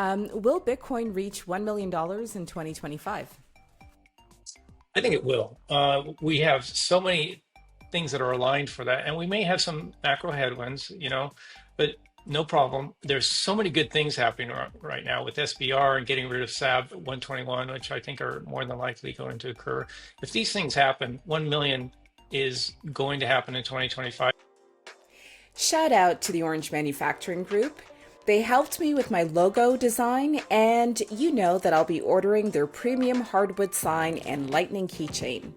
Will Bitcoin reach $1 million in 2025? I think it will. We have so many things that are aligned for that, and we may have some macro headwinds, but no problem. There's so many good things happening right now with SBR and getting rid of SAB 121, which I think are more than likely going to occur. If these things happen, 1 million is going to happen in 2025. Shout out to the Orange Manufacturing Group. They helped me with my logo design, and you know that I'll be ordering their premium hardwood sign and lightning keychain.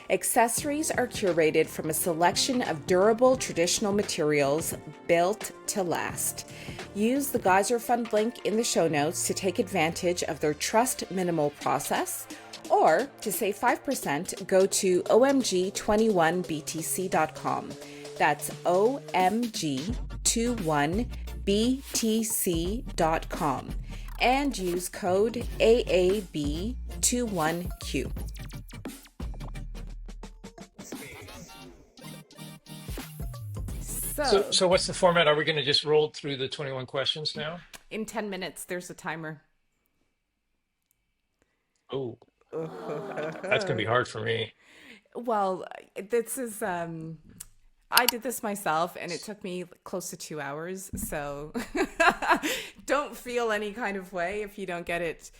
Accessories are curated from a selection of durable traditional materials built to last. Use the Geyser Fund link in the show notes to take advantage of their trust minimal process, or to save 5%, go to omg21btc.com. That's omg21btc.com and use code AAB21Q. So what's the format? Are we going to just roll through the 21 questions now? In 10 minutes, there's a timer. Oh, that's going to be hard for me. Well, this is I did this myself and it took me close to 2 hours. So don't feel any kind of way if you don't get it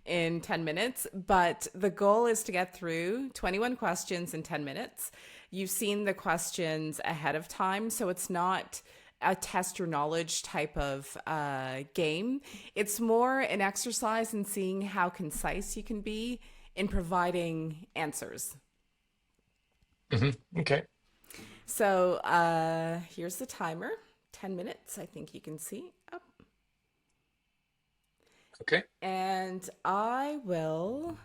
in 10 minutes. But the goal is to get through 21 questions in 10 minutes. You've seen the questions ahead of time, so it's not a test your knowledge type of game. It's more an exercise in seeing how concise you can be in providing answers. Okay. So here's the timer. 10 minutes, I think you can see. Up. Okay. And I will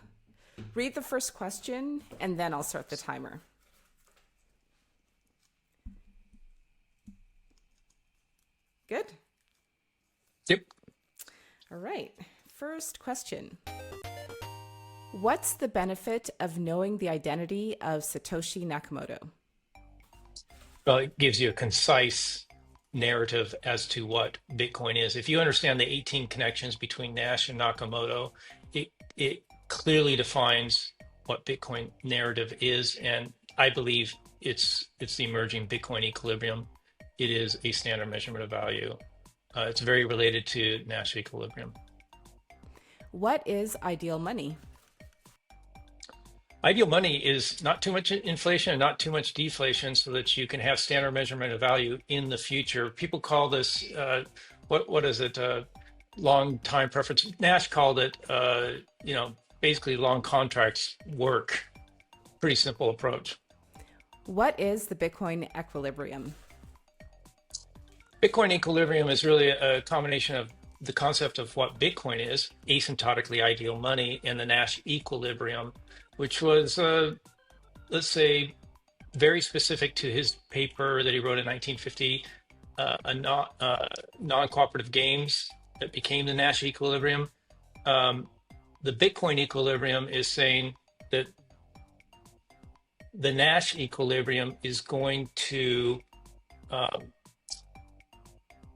read the first question and then I'll start the timer. Good? Yep. All right. First question. What's the benefit of knowing the identity of Satoshi Nakamoto? Well, it gives you a concise narrative as to what Bitcoin is. If you understand the 18 connections between Nash and Nakamoto, it clearly defines what Bitcoin narrative is, and I believe it's the emerging Bitcoin equilibrium. It is a standard measurement of value. It's very related to Nash equilibrium. What is ideal money? Ideal money is not too much inflation and not too much deflation so that you can have standard measurement of value in the future. People call this, what is it, long time preference. Nash called it, basically long contracts work. Pretty simple approach. What is the Bitcoin equilibrium? Bitcoin equilibrium is really a combination of the concept of what Bitcoin is, asymptotically ideal money, and the Nash equilibrium, which was, let's say, very specific to his paper that he wrote in 1950, non-cooperative games that became the Nash equilibrium. The Bitcoin equilibrium is saying that the Nash equilibrium is going to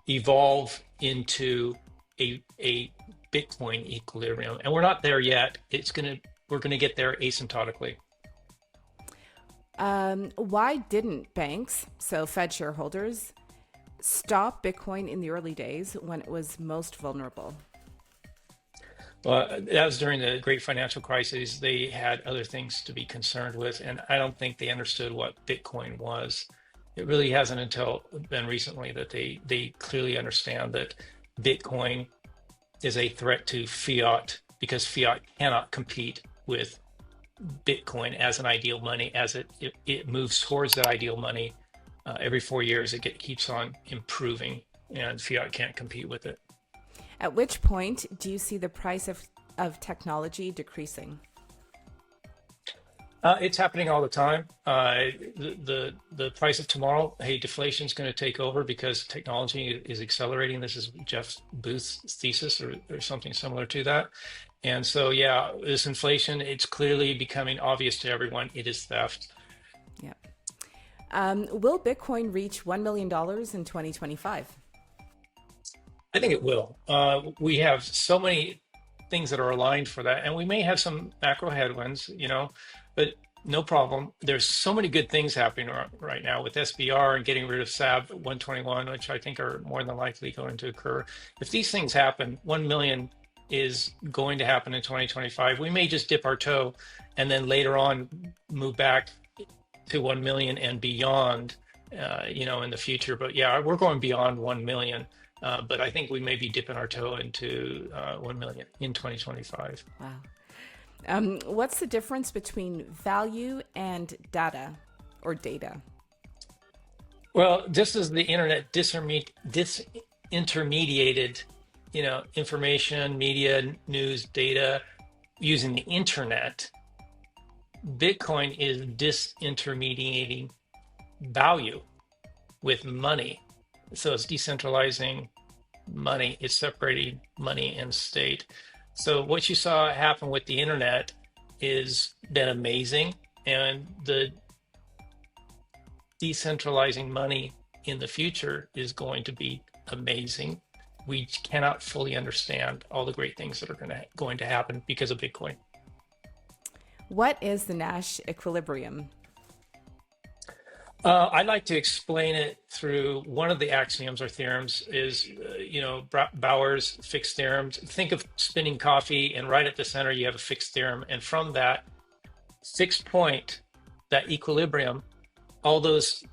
evolve into a Bitcoin equilibrium, and we're not there yet. We're gonna get there asymptotically. Why didn't banks, so Fed shareholders, stop Bitcoin in the early days when it was most vulnerable? Well, that was during the great financial crisis. They had other things to be concerned with, and I don't think they understood what Bitcoin was. It really hasn't until been recently that they clearly understand that Bitcoin is a threat to fiat because fiat cannot compete with Bitcoin as an ideal money. As it moves towards that ideal money, every 4 years it keeps on improving, and fiat can't compete with it. At which point do you see the price of technology decreasing? It's happening all the time. The price of tomorrow, hey, deflation is going to take over because technology is accelerating. This is Jeff Booth's thesis or something similar to that. And so, yeah, this inflation, it's clearly becoming obvious to everyone. It is theft. Yeah. Will Bitcoin reach $1 million in 2025? I think it will. We have so many things that are aligned for that, and we may have some macro headwinds, but no problem. There's so many good things happening right now with SBR and getting rid of SAB 121, which I think are more than likely going to occur. If these things happen, 1 million is going to happen in 2025. We may just dip our toe and then later on move back to 1 million and beyond, in the future. But yeah, we're going beyond 1 million. But I think we may be dipping our toe into 1 million in 2025. Wow. What's the difference between value and data or data? Well, just as the internet disintermediated, information, media, news, data using the internet, Bitcoin is disintermediating value with money. So it's decentralizing money, it's separating money and state. So what you saw happen with the internet is been amazing, and the decentralizing money in the future is going to be amazing. We cannot fully understand all the great things that are going to happen because of Bitcoin. What is the Nash equilibrium? I'd like to explain it through one of the axioms or theorems is, Bauer's fixed theorem. Think of spinning coffee, and right at the center you have a fixed theorem. And from that fixed point, that equilibrium, all those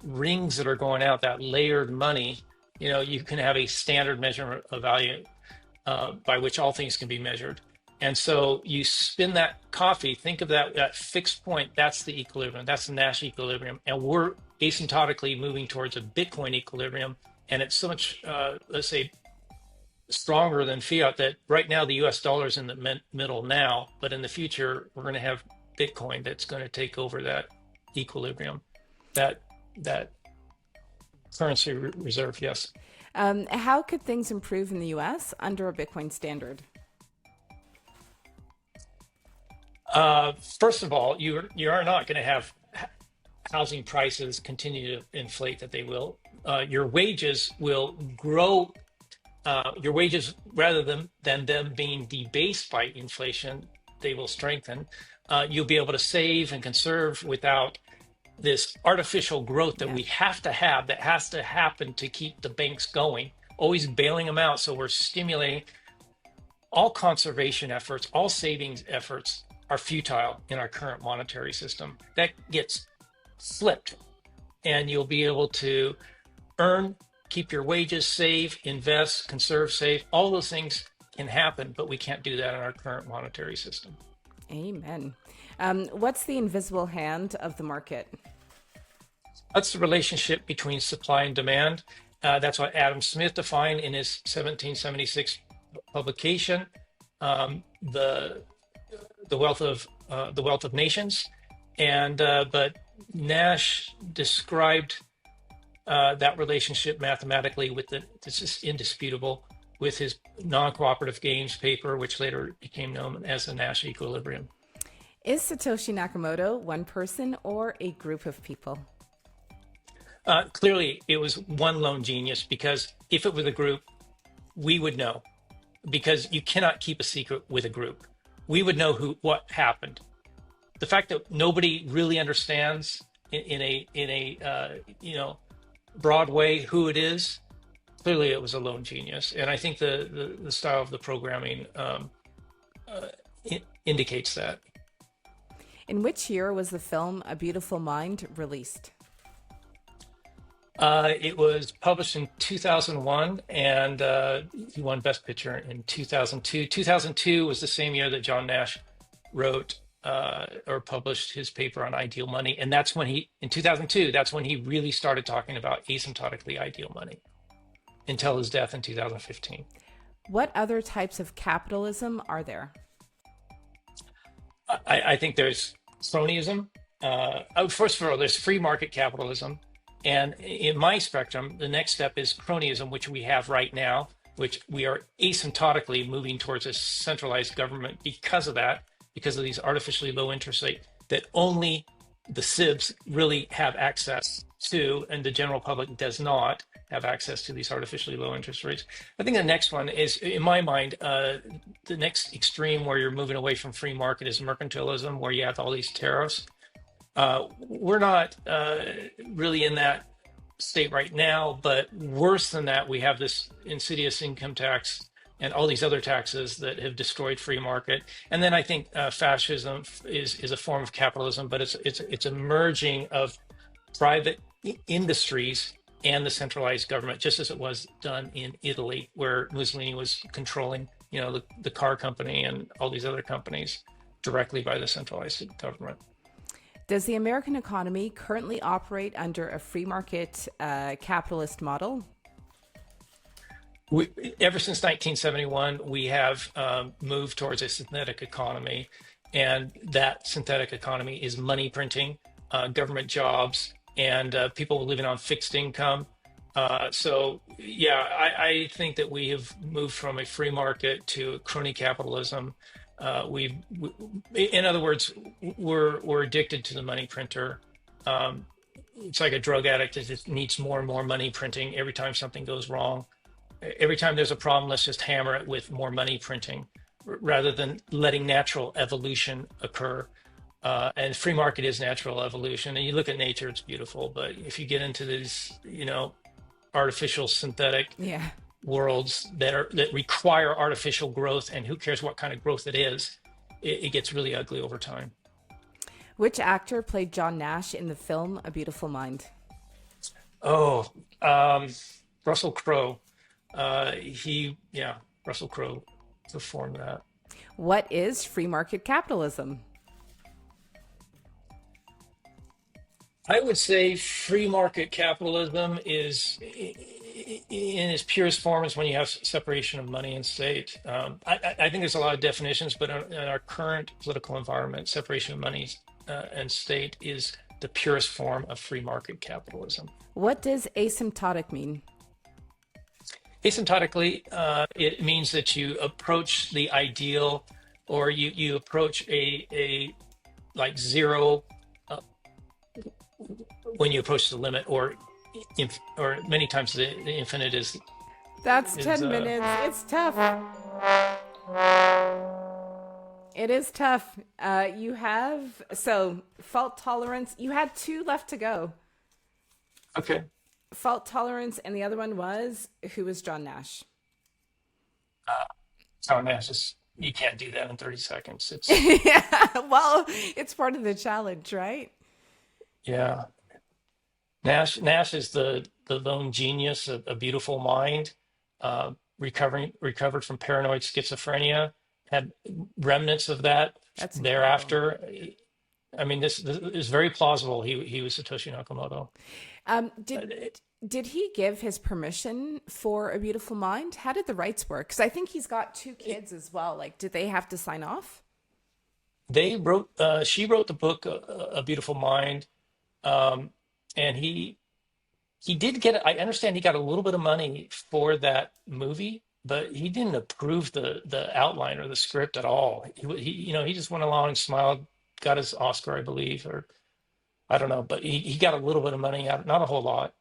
rings that are going out, that layered money, you can have a standard measurement of value by which all things can be measured. And so you spin that coffee, think of that fixed point, that's the equilibrium, that's the Nash equilibrium. And we're asymptotically moving towards a Bitcoin equilibrium. And it's so much, let's say, stronger than fiat that right now the US dollar is in the middle now, but in the future, we're going to have Bitcoin that's going to take over that equilibrium, that currency reserve, yes. How could things improve in the US under a Bitcoin standard? First of all, you are not going to have housing prices continue to inflate that they will. Your wages will grow. Your wages, rather than them being debased by inflation, they will strengthen. You'll be able to save and conserve without this artificial growth that we have to have, that has to happen to keep the banks going, always bailing them out. So we're stimulating all conservation efforts, all savings efforts are futile in our current monetary system. That gets flipped, and you'll be able to earn, keep your wages, save, invest, conserve, save. All those things can happen, but we can't do that in our current monetary system. Amen. What's the invisible hand of the market? That's the relationship between supply and demand. That's what Adam Smith defined in his 1776 publication, the wealth of nations. And but Nash described that relationship mathematically this is indisputable, with his non-cooperative games paper, which later became known as the Nash equilibrium. Is Satoshi Nakamoto one person or a group of people? Clearly, it was one lone genius, because if it was a group, we would know, because you cannot keep a secret with a group. We would know what happened. The fact that nobody really understands in a broad way who it is, clearly it was a lone genius. And I think the style of the programming indicates that. In which year was the film A Beautiful Mind released? It was published in 2001, and he won Best Picture in 2002. 2002 was the same year that John Nash wrote or published his paper on ideal money. And that's when in 2002, that's when he really started talking about asymptotically ideal money, until his death in 2015. What other types of capitalism are there? I think there's cronyism. First of all, there's free market capitalism. And in my spectrum, the next step is cronyism, which we have right now, which we are asymptotically moving towards a centralized government because of that, because of these artificially low interest rates that only the SIBs really have access too, and the general public does not have access to these artificially low interest rates. I think the next one is, in my mind, the next extreme where you're moving away from free market is mercantilism, where you have all these tariffs. We're not really in that state right now, but worse than that, we have this insidious income tax and all these other taxes that have destroyed free market. And then I think fascism is a form of capitalism, but it's a merging of private industries and the centralized government, just as it was done in Italy, where Mussolini was controlling, the car company and all these other companies directly by the centralized government. Does the American economy currently operate under a free market capitalist model? Ever since 1971, we have moved towards a synthetic economy, and that synthetic economy is money printing, government jobs, and people living on fixed income. So, yeah, I think that we have moved from a free market to crony capitalism. In other words, we're addicted to the money printer. It's like a drug addict that just needs more and more money printing every time something goes wrong. Every time there's a problem, let's just hammer it with more money printing rather than letting natural evolution occur. And free market is natural evolution. And you look at nature, it's beautiful. But if you get into these, artificial synthetic Yeah. worlds that require artificial growth, and who cares what kind of growth it is, it gets really ugly over time. Which actor played John Nash in the film A Beautiful Mind? Oh, Russell Crowe. Russell Crowe performed that. What is free market capitalism? I would say free market capitalism is, in its purest form, is when you have separation of money and state. I think there's a lot of definitions, but in our current political environment, separation of money and state is the purest form of free market capitalism. What does asymptotic mean? Asymptotically, it means that you approach the ideal, or you approach a like zero when you approach the limit, or many times the infinite is. That's 10 minutes. It's tough. It is tough. You have, fault tolerance. You had two left to go. Okay. Fault tolerance, and the other one was, who was John Nash? John Nash is, you can't do that in 30 seconds. Yeah, well, it's part of the challenge, right? Yeah. Nash is the lone genius, a beautiful mind, recovered from paranoid schizophrenia, had remnants of that That's incredible. thereafter. I mean, this is very plausible. He was Satoshi Nakamoto. Um, did did he give his permission for A Beautiful Mind? How did the rights work? Because I think he's got two kids as well. Like, did they have to sign off? She wrote the book, A Beautiful Mind, um, and he did get, I understand he got a little bit of money for that movie, but he didn't approve the outline or the script at all. He just went along, smiled, got his Oscar, I believe, or I don't know, but he got a little bit of money out, not a whole lot.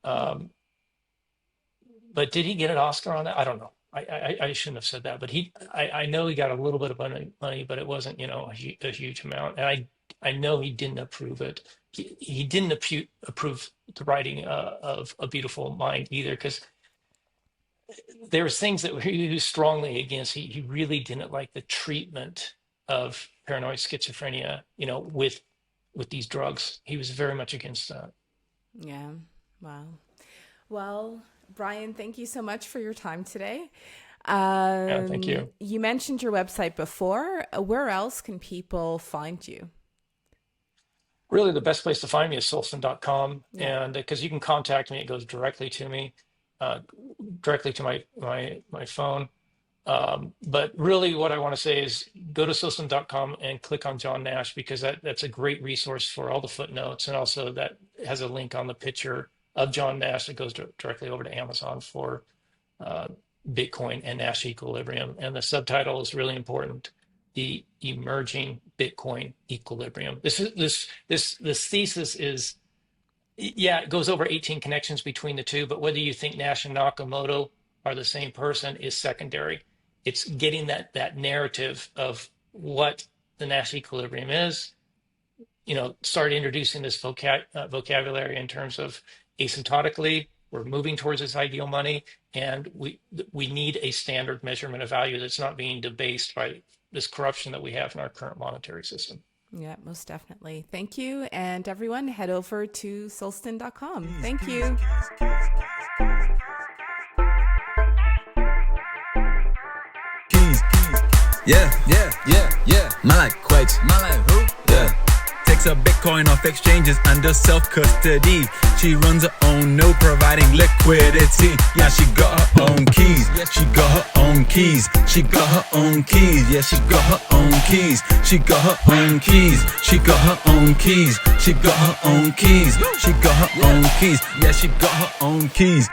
Um, but did he get an Oscar on that? I don't know. I shouldn't have said that, but I know he got a little bit of money, but it wasn't, a huge amount. And I know he didn't approve it. He didn't approve the writing of A Beautiful Mind either, because there was things that he was strongly against. He really didn't like the treatment of paranoid schizophrenia, with these drugs. He was very much against that. Yeah. Wow. Well, Bryan, thank you so much for your time today. Yeah, thank you. You mentioned your website before. Where else can people find you? Really, the best place to find me is solstin.com, Yeah. and because you can contact me, it goes directly to me, uh, directly to my phone. But really, what I want to say is go to solstin.com and click on John Nash, because that's a great resource for all the footnotes, and also that has a link on the picture of John Nash that goes directly over to Amazon for uh, Bitcoin and Nash equilibrium. And the subtitle is really important: the emerging Bitcoin equilibrium. This thesis Yeah, it goes over 18 connections between the two, but whether you think Nash and Nakamoto are the same person is secondary. It's getting that narrative of what the Nash equilibrium is. Start introducing this vocabulary in terms of asymptotically, we're moving towards this ideal money, and we need a standard measurement of value that's not being debased by this corruption that we have in our current monetary system. Yeah, most definitely. Thank you. And everyone, head over to solstin.com. Thank you. Yeah. Man like Quakes. Man like who? Yeah. Takes her Bitcoin off exchanges under self-custody. She runs her own node, providing liquidity. Yeah, she got her own keys. She got her own keys. She got her own keys. Yeah, she got her own keys. She got her own keys. She got her own keys. She got her own keys. She got her own keys. Yeah, she got her own keys.